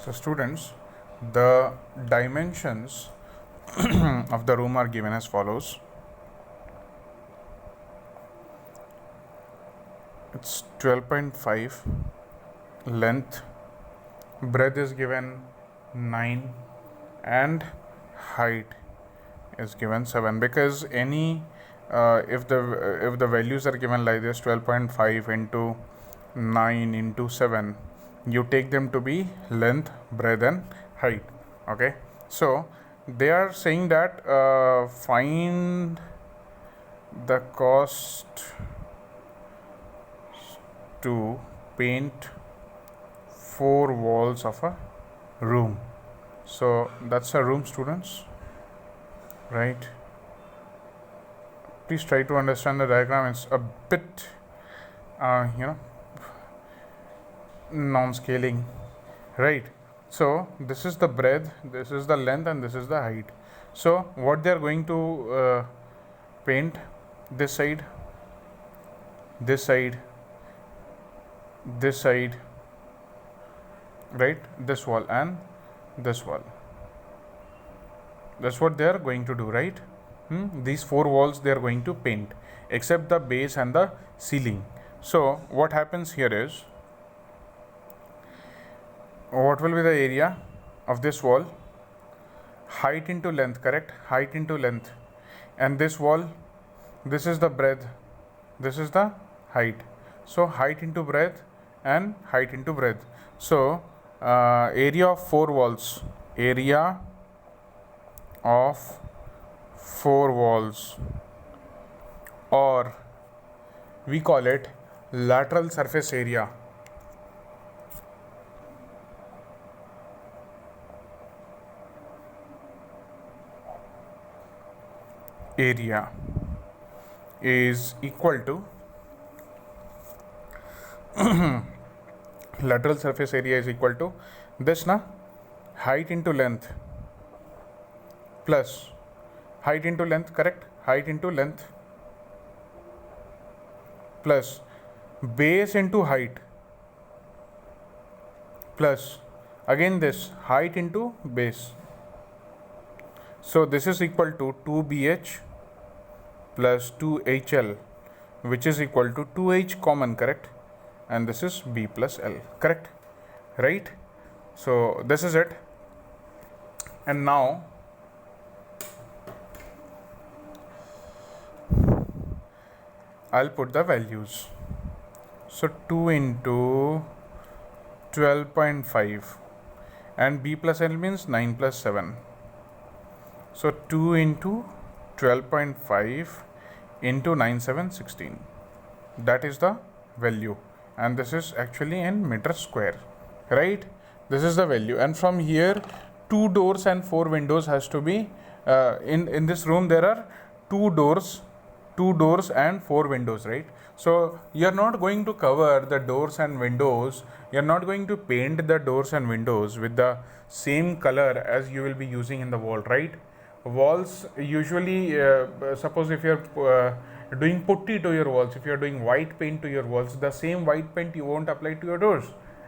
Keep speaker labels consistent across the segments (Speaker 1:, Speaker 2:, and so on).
Speaker 1: So students, the dimensions of the room are given as follows. It's 12.5 length, breadth is given 9, and height is given 7, because any if the values are given like this, 12.5 into 9 into 7, you take them to be length, breadth and height. Okay, so they are saying that find the cost to paint 4 walls of a room. So that's a room, students, right? Please try to understand the diagram. It's a bit non-scaling, right? So this is the breadth, this is the length, and this is the height. So what they are going to paint, this side, this side, this side, right, this wall and this wall. That's what they are going to do, right? These 4 walls they are going to paint, except the base and the ceiling. So what happens here is, what will be the area of this wall? Height into length, correct? Height into length. And this wall, this is the breadth, this is the height. So height into breadth and height into breadth. So area of 4 walls, area of 4 walls, or we call it lateral surface area. Area is equal to lateral surface area is equal to this, na, height into length plus height into length, correct? Height into length plus base into height plus again this height into base. So this is equal to 2BH plus 2HL, which is equal to 2H common, correct? And this is B plus L, correct? Right? So this is it. And now I'll put the values. So 2 into 12.5 and B plus L means 9 plus 7. So 2 into 12.5 into 9, 7, 16. That is the value, and this is actually in meter square, right? This is the value, and from here 2 doors and 4 windows has to be in this room. There are 2 doors and 4 windows, right? So you're not going to cover the doors and windows, you're not going to paint the doors and windows with the same color as you will be using in the wall, right? Walls usually, suppose if you're doing putty to your walls, if you're doing white paint to your walls, the same white paint you won't apply to your doors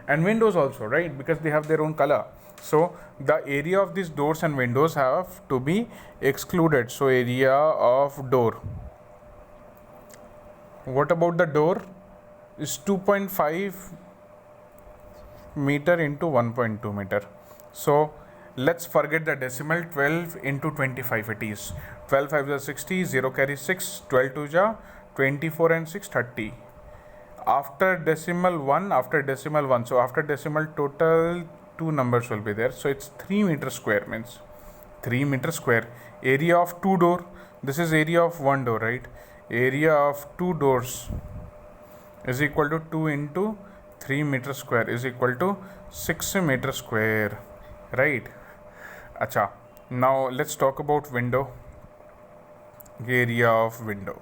Speaker 1: and windows also, right? Because they have their own color. So the area of these doors and windows have to be excluded. So area of door, what about the door, is 2.5 meter into 1.2 meter. So let's forget the decimal. 12 into 25 it is. 12 5 is 60, 0 carries 6, 12 2 ja 24 and 6 30. After decimal 1, so after decimal total 2 numbers will be there. So it's 3 meter square, means 3 meter square. Area of 2 door, this is area of 1 door, right? Area of 2 doors is equal to 2 into 3 meter square is equal to 6 meter square, right? Acha, now let's talk about window. Area of window.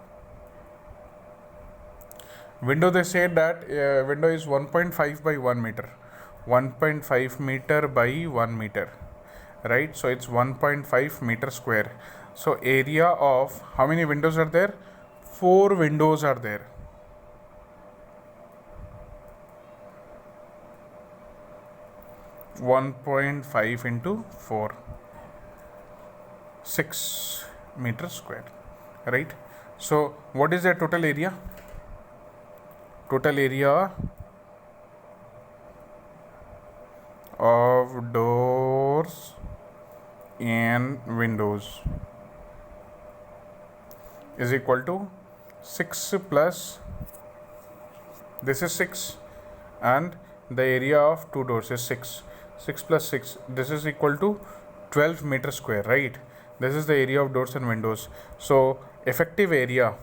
Speaker 1: Window, they said that window is 1.5 by 1 meter. 1.5 meter by 1 meter, right? So it's 1.5 meter square. So area of, how many windows are there? 4 windows are there. 1.5 into 4, 6 meters square, right? So what is the total area? Total area of doors and windows is equal to 6 plus, this is 6, and the area of two doors is 6. 6 plus 6, this is equal to 12 meter square, right? This is the area of doors and windows. So effective area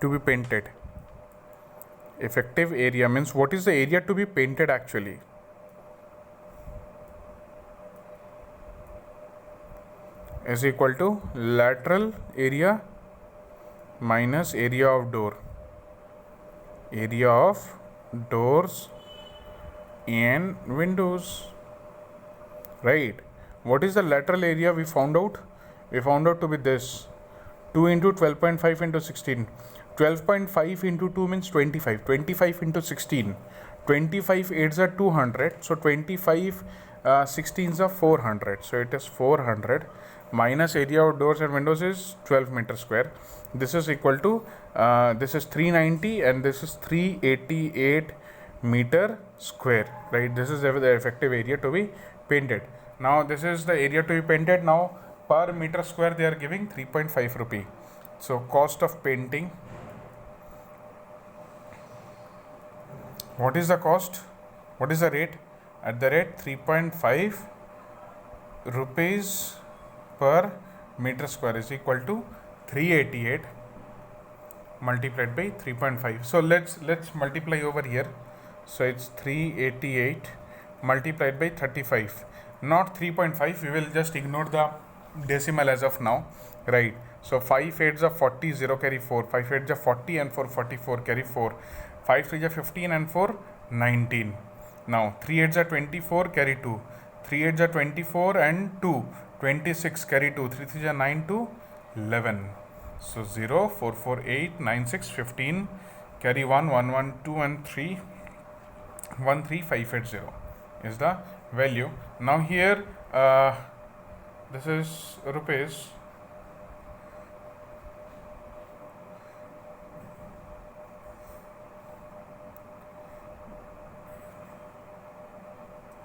Speaker 1: to be painted, effective area means what is the area to be painted actually? Is equal to lateral area minus area of door, area of doors and windows, right? What is the lateral area we found out? We found out to be this, 2 into 12.5 into 16. 12.5 into 2 means 25. 25 into 16. 25 8s are 200. So 25 16s are 400. So it is 400 minus area of doors and windows is 12 meter square. This is equal to, this is 390 and this is 388 meter square, right? This is the effective area to be painted. Now this is the area to be painted. Now per meter square they are giving 3.5 rupee. So cost of painting, what is the cost? What is the rate? At the rate 3.5 rupees per meter square is equal to 388 multiplied by 3.5. So let's multiply over here. So it's 388 multiplied by 35, not 3.5. We will just ignore the decimal as of now, right? So 5 8s are 40, 0 carry 4, 5 8s are 40 and 4 44 carry 4, 5 3s are 15 and 4 19. Now 3 8s are 24 carry 2, 3 8s are 24 and 2 26 carry 2, 3 3s are 9 2 11. So 0 4 4 8 9 6 15 carry 1 1 1 2 and 3 1 3 5 8 0 is the value. Now here this is rupees.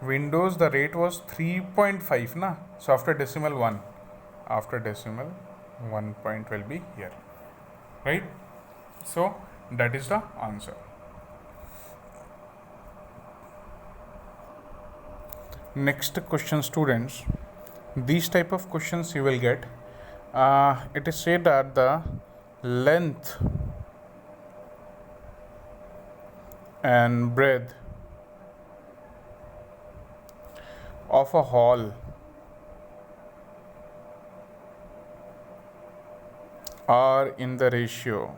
Speaker 1: Windows, the rate was 3.5 na, so after decimal 1, after decimal 1 point will be here, right? So that is the answer. Next question, students, these type of questions you will get. It is said that the length and breadth of a hall are in the ratio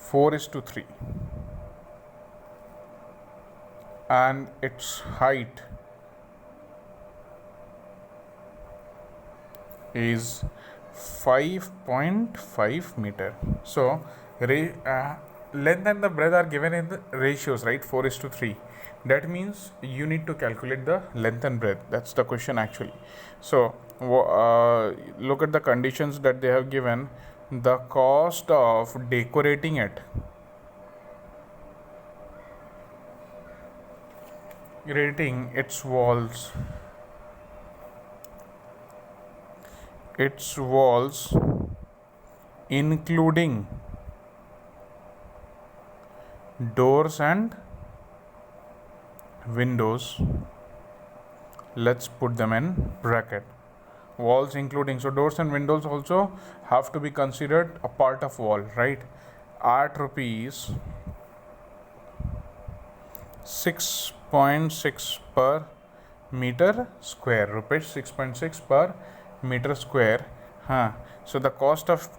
Speaker 1: 4:3 and its height is 5.5 meter. So length and the breadth are given in the ratios, right? 4:3. That means you need to calculate the length and breadth. That's the question actually. So look at the conditions that they have given. The cost of decorating it, rating its walls, including doors and windows. Let's put them in bracket. Walls including, so doors and windows also have to be considered a part of wall, right? At rupees 6.6 per meter square, rupees 6.6 per meter square. So the cost of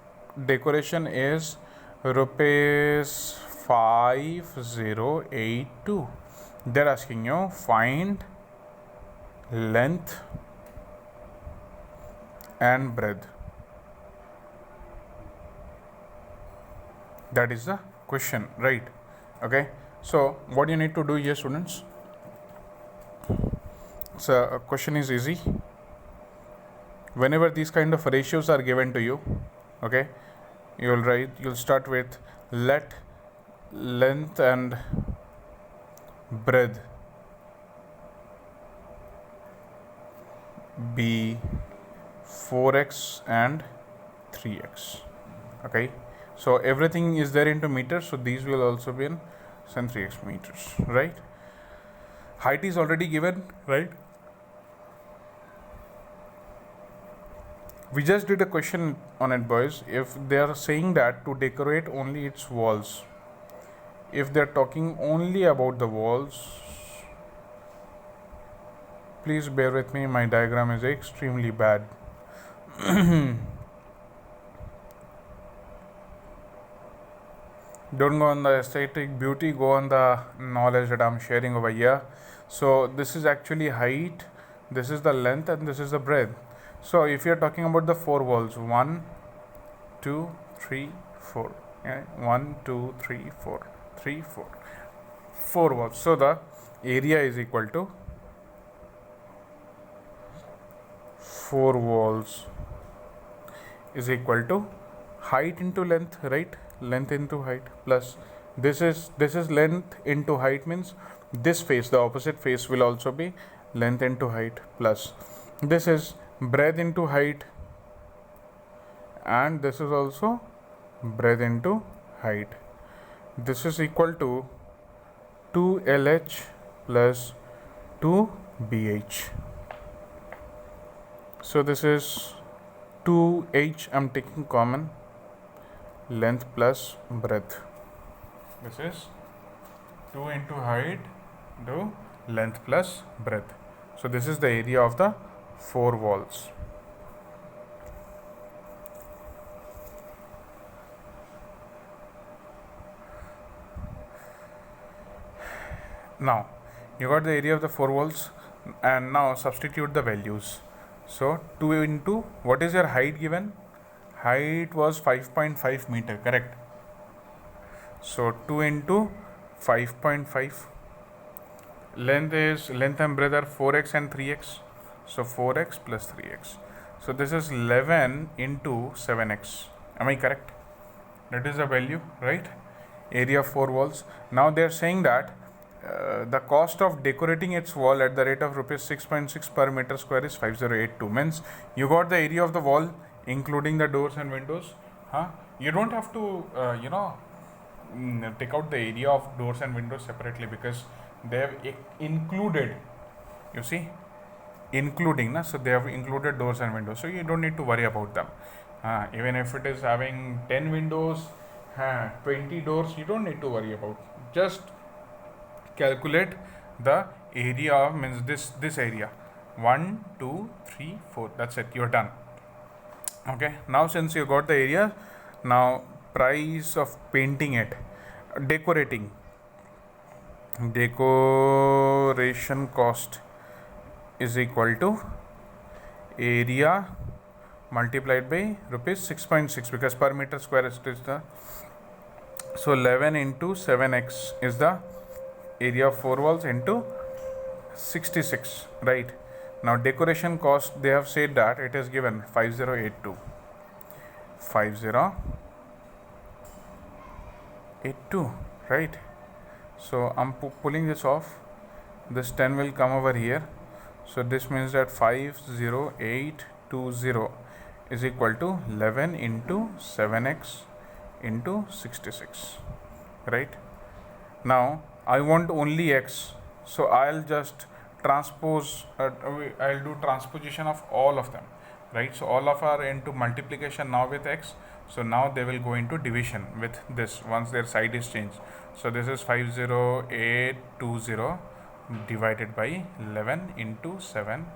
Speaker 1: decoration is rupees 5082. They're asking you find length and breadth. That is the question, right? Okay, so what you need to do here, students, so a question is easy. Whenever these kind of ratios are given to you, okay, you'll start with let length and breadth be 4x and 3x. Okay, so everything is there into meters, so these will also be in 3x meters, right? Height is already given, right? We just did a question on it, boys. If they are saying that to decorate only its walls, if they're talking only about the walls, please bear with me, my diagram is extremely bad. Don't go on the aesthetic beauty, go on the knowledge that I'm sharing over here. So this is actually height, this is the length, and this is the breadth. So if you're talking about the four walls, 1 2 3 4, 1 2 3 4 3 4, 4 walls, so the area is equal to 4 walls is equal to height into length, right? Length into height plus this is length into height, means this face, the opposite face, will also be length into height, plus this is breadth into height, and this is also breadth into height. This is equal to 2LH plus 2BH. So this is 2H, I'm taking common, length plus breadth. This is 2 into height into length plus breadth. So this is the area of the four walls. Now you got the area of the four walls, and now substitute the values. So 2 into, what is your height given? Height was 5.5 meter, correct? So 2 into 5.5. Length and breadth are 4x and 3x. So 4x plus 3x. So this is 11 into 7x. Am I correct? That is the value, right? Area of four walls. Now they are saying that the cost of decorating its wall at the rate of rupees 6.6 per meter square is 5082. Means you got the area of the wall including the doors and windows. You don't have to take out the area of doors and windows separately, because they have included, you see, including, so they have included doors and windows, so you don't need to worry about them. Even if it is having 10 windows, 20 doors, you don't need to worry about. Just calculate the area, means this area, 1 2 3 4, that's it, you're done. Okay, now since you got the area, now price of painting it, decoration cost is equal to area multiplied by rupees 6.6, because per meter square is the, so 11 into 7x is the area of four walls into 66, right? Now decoration cost, they have said that it is given 5082, right? So I'm pulling this off, this 10 will come over here, so this means that 50820 is equal to 11 into 7x into 66, right? Now I want only x, so I'll just transpose, I'll do transposition of all of them, right? So all of are into multiplication now with x, so now they will go into division with this once their side is changed. So this is 50820 divided by 11 into 7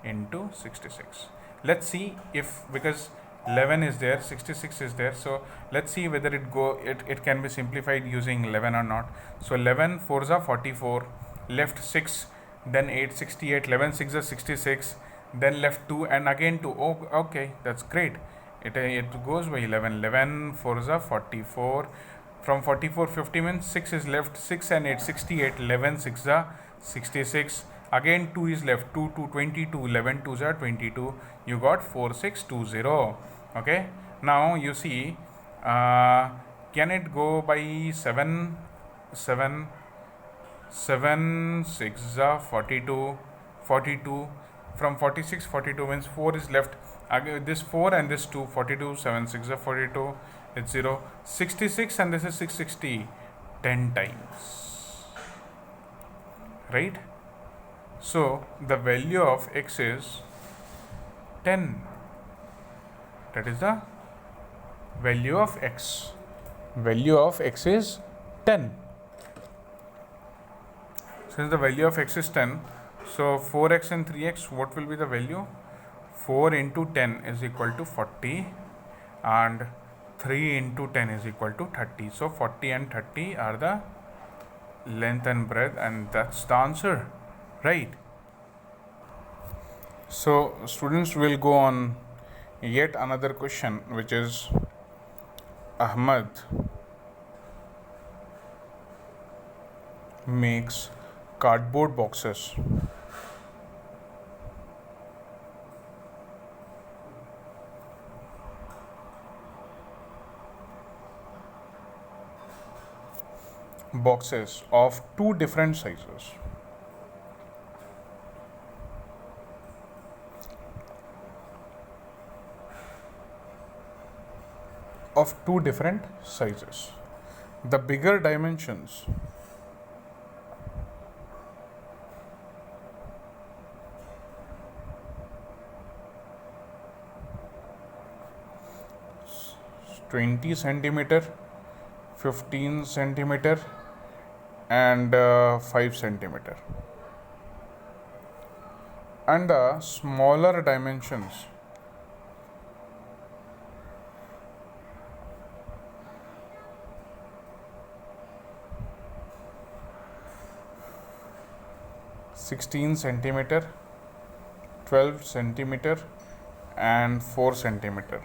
Speaker 1: into 66. Let's see if, because 11 is there, 66 is there, so let's see whether it can be simplified using 11 or not. So 11 4s are 44, left 6, then 8 68, 11 6 is 66, then left 2 and again 2. Oh, okay, that's great. It goes by 11 4s are 44, From 44, 50 means 6 is left, 6 and 8, 68, 11, 6 are 66. Again 2 is left, 2, 2, 22, 11, 2 are 22. You got 4620. Okay. Now you see, can it go by 7, 7, 7, 6 are 42, 42. From 46, 42 means 4 is left. Again, this 4 and this 2, 42, 7, 6 are 42. It's 0. 66 and this is 660, 10 times. Right? So the value of x is 10. That is the value of x. Value of x is 10. Since the value of x is 10, so 4x and 3x, what will be the value? 4 into 10 is equal to 40 and 3 into 10 is equal to 30. So 40 and 30 are the length and breadth, and that's the answer, right? So students will go on yet another question, which is Ahmad makes cardboard boxes of two different sizes. The bigger dimensions (20 centimeter, 15 centimeter, and 5 centimeter), and the smaller dimensions (16 centimeter, 12 centimeter, and 4 centimeter).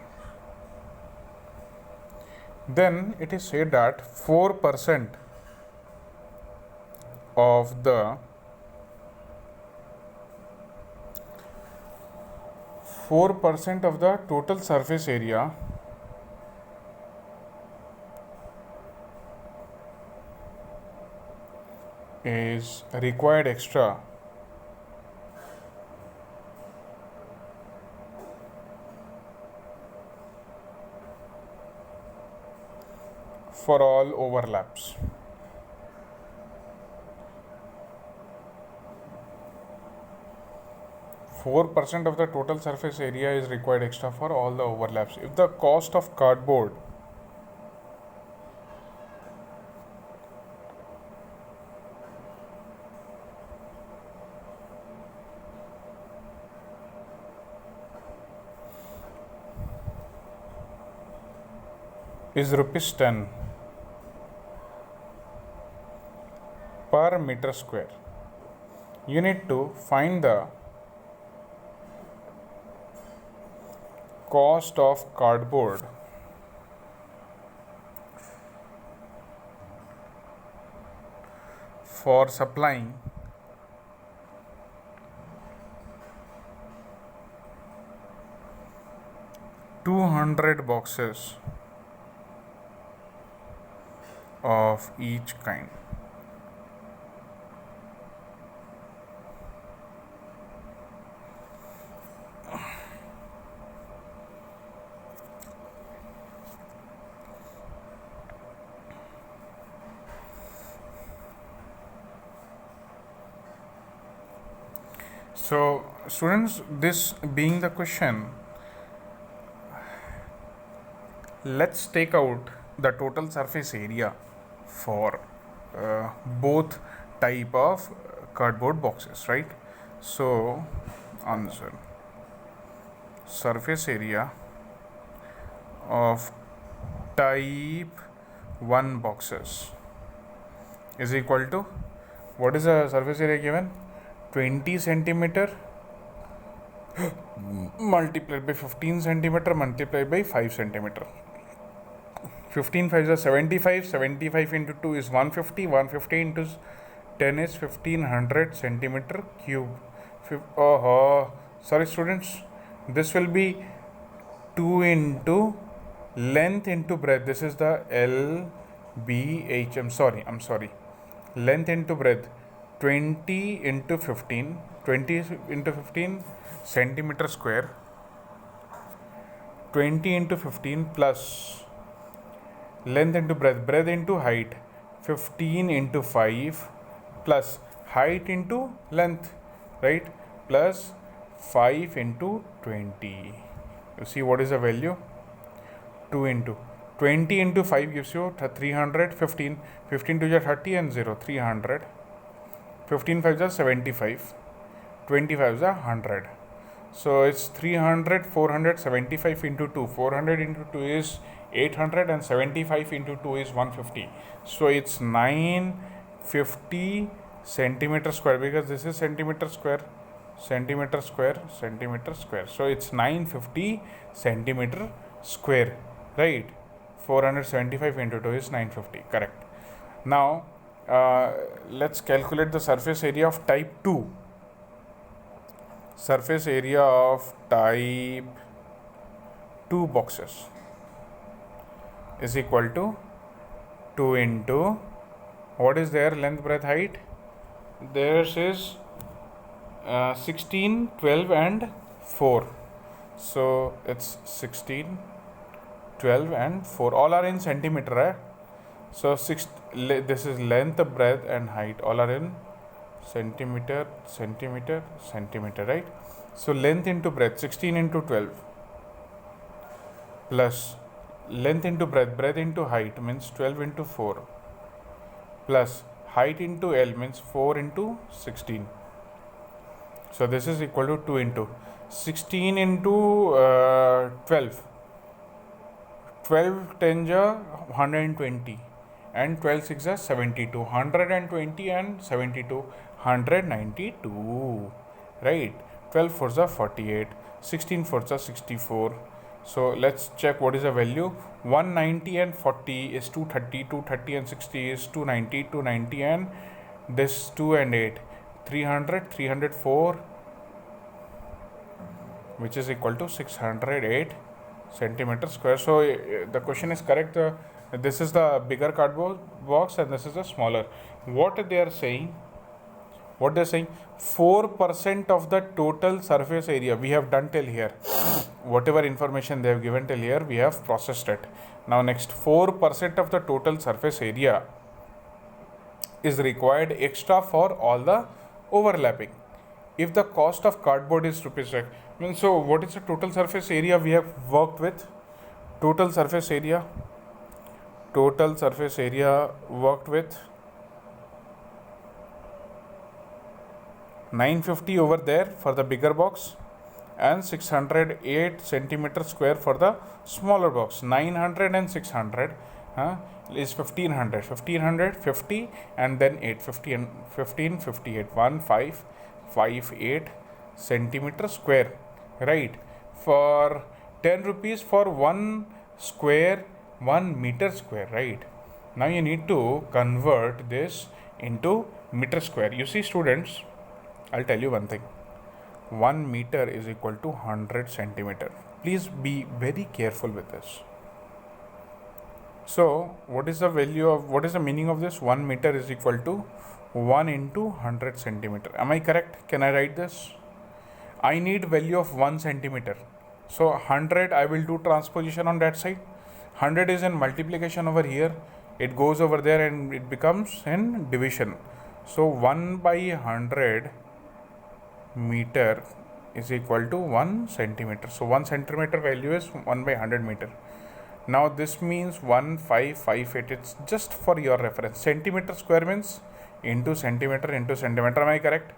Speaker 1: Then it is said that 4% of the total surface area is required extra for all overlaps. (4% of the total surface area is required extra for all the overlaps. If the cost of cardboard is ₹10 per meter square, you need to find the cost of cardboard for supplying 200 boxes of each kind. So students, this being the question, let's take out the total surface area for both type of cardboard boxes, right? So answer, surface area of type 1 boxes is equal to, what is the surface area given? 20 centimeter multiplied by 15 centimeter multiplied by 5 centimeter. 15 5 is 75. 75 into 2 is 150. 150 into 10 is 1500 centimeter cube. Sorry students, this will be 2 into length into breadth. This is the LBH. I'm sorry. Length into breadth. 20 into 15. 20 into 15 centimeter square. 20 into 15 plus length into breadth into height. 15 into 5 plus height into length, right? Plus 5 into 20. You see what is the value? 2 into 20 into 5 gives you 300. 15 to the 30 and 0, 300. 15 5 is 75. 25 is 100. So it's 300, 475 into 2. 400 into 2 is 800 and 75 into 2 is 150. So it's 950 centimeter square, because this is centimeter square. So it's 950 centimeter square, right? 475 into 2 is 950, correct. Now let's calculate the surface area of type 2. Surface area of type 2 boxes is equal to 2 into, what is their length, breadth, height? Theirs is 16, 12 and 4. So it's 16, 12 and 4. All are in centimeter, right? So this is length, breadth and height. All are in centimeter, right? So length into breadth, 16 into 12 plus length into breadth into height means 12 into 4 plus height into L means 4 into 16. So this is equal to 2 into 16 into 12. 12 10 120 and 12 6 is 72. 120 and 72, 192, right? 12 4 is 48, 16 4 is 64. So let's check what is the value. 190 and 40 is 230, 230 and 60 is 290, 290 and this 2 and 8, 300, 304, which is equal to 608 centimeter square. So the question is correct. This is the bigger cardboard box and this is the smaller. What they are saying? 4% of the total surface area we have done till here. Whatever information they have given till here, we have processed it. Now next, 4% of the total surface area is required extra for all the overlapping. If the cost of cardboard is rupees, so what is the total surface area we have worked with? Total surface area worked with 950 over there for the bigger box and 608 centimeter square for the smaller box. 900 and 600 is 1500, 50 and then 850 and 15, 58, 1558 centimeter square, right? For 10 rupees for 1 meter square, right? Now you need to convert this into meter square. You see students, I'll tell you one thing. 1 meter is equal to 100 centimeter. Please be very careful with this. So what is the meaning of this? 1 meter is equal to 1 into 100 centimeter. Am I correct? Can I write this? I need value of 1 centimeter. So 100, I will do transposition on that side. 100 is in multiplication over here. It goes over there and it becomes in division. So 1 by 100 meter is equal to 1 centimeter. So 1 centimeter value is 1 by 100 meter. Now this means 1558. It's just for your reference. Centimeter square means into centimeter. Am I correct?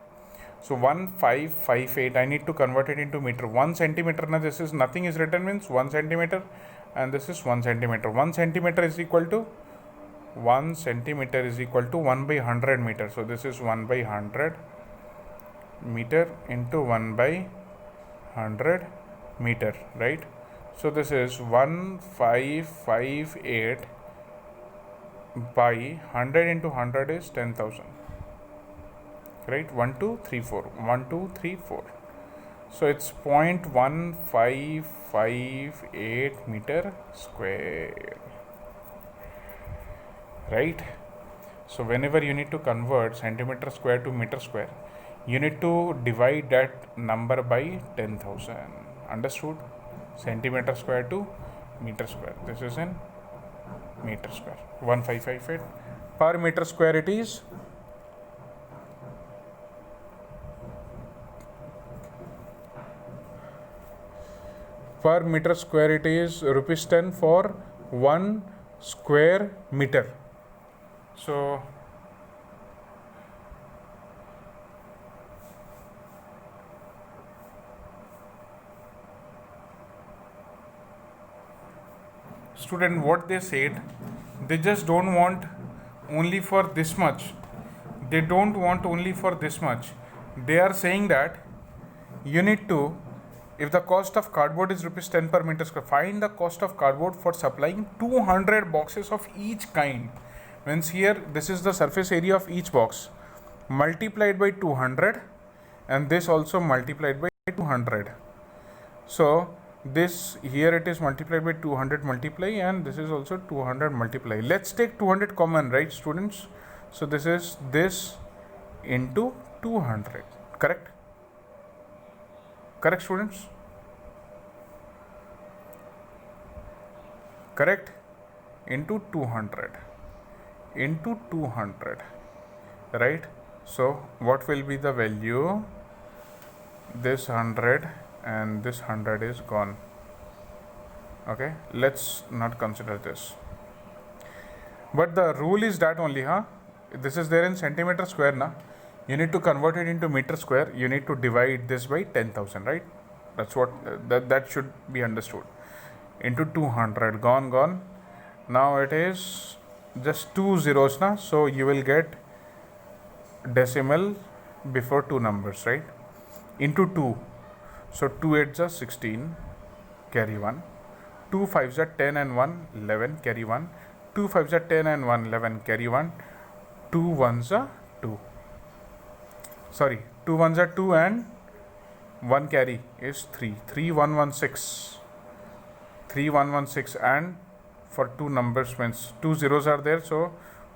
Speaker 1: So 1558, I need to convert it into meter. 1 centimeter, now this is nothing is written means 1 centimeter and this is 1 centimeter. 1 centimeter is equal to 1 by 100 meter. So this is 1 by 100 meter into 1 by 100 meter, right? So this is 1558 by 100 into 100 is 10,000. Right? 1234. So it's 0.1558 meter square. Right? So whenever you need to convert centimeter square to meter square, you need to divide that number by 10,000. Understood? Centimeter square to meter square. This is in meter square. 1558 per meter square it is. Per meter square it is rupees 10 for 1 square meter. So student, what they said, they just don't want only for this much. They don't want only for this much. They are saying that you need to, if the cost of cardboard is rupees 10 per meter square, find the cost of cardboard for supplying 200 boxes of each kind. Means here this is the surface area of each box multiplied by 200, and this also multiplied by 200. So this here it is multiplied by 200 multiply, and this is also 200 multiply. Let's take 200 common, right students? So this is this into 200. Correct students? Correct? Into 200 right? So what will be the value? This 100 and this 100 is gone. Okay, let's not consider this, but the rule is that only, this is there in centimeter square na, you need to convert it into meter square. You need to divide this by 10,000, right? That's what that should be understood. Into 200, gone. Now it is just 2 zeros na, so you will get decimal before 2 numbers, right? Into 2, so 2 8s are 16, carry 1. 2 5s are 10 and 1 11, carry 1. 2 5s are 10 and 1 11, carry 1. 2 1s are 2. Sorry, 2 1s are 2 and 1 carry is 3. 3116. 3116, and for 2 numbers means 2 zeros are there, so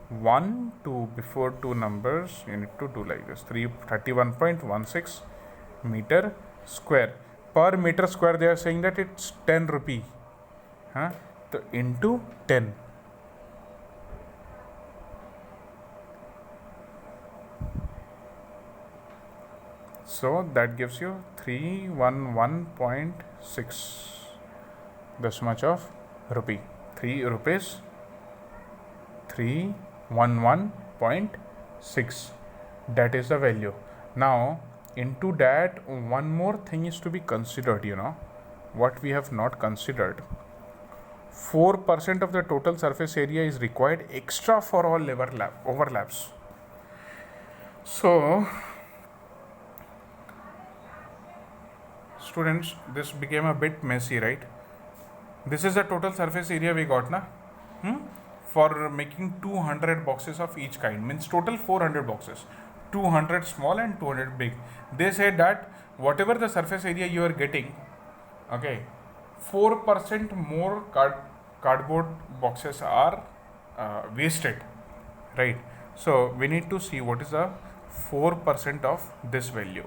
Speaker 1: 1 2 before 2 numbers you need to do like this. 31.16 meter square. Per meter square they are saying that it's 10 rupee. So into 10. So that gives you 311.6. This much of rupee. 3 rupees. 311.6. That is the value. Now into that, one more thing is to be considered, what we have not considered. 4% of the total surface area is required extra for all overlaps. So students, this became a bit messy, right? This is the total surface area we got na, for making 200 boxes of each kind, means total 400 boxes, 200 small and 200 big. They said that whatever the surface area you are getting, okay, 4% more cardboard boxes are wasted, right? So we need to see what is the 4% of this value,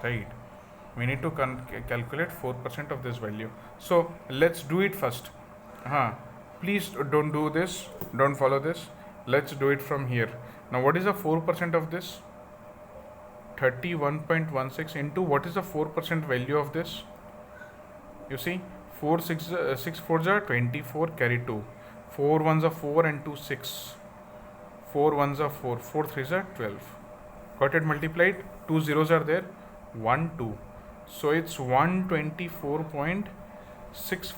Speaker 1: right? We need to calculate 4% of this value. So let's do it first. Please don't do this, don't follow this. Let's do it from here. Now what is the 4% of this? 31.16 into what is the 4% value of this? You see, 6 4s are 24, carry 2. 4 1s are 4 and 2 6. 4 1s are 4, 4 3s are 12. Got it multiplied? 2 zeros are there, 1 2. So it's 124.64.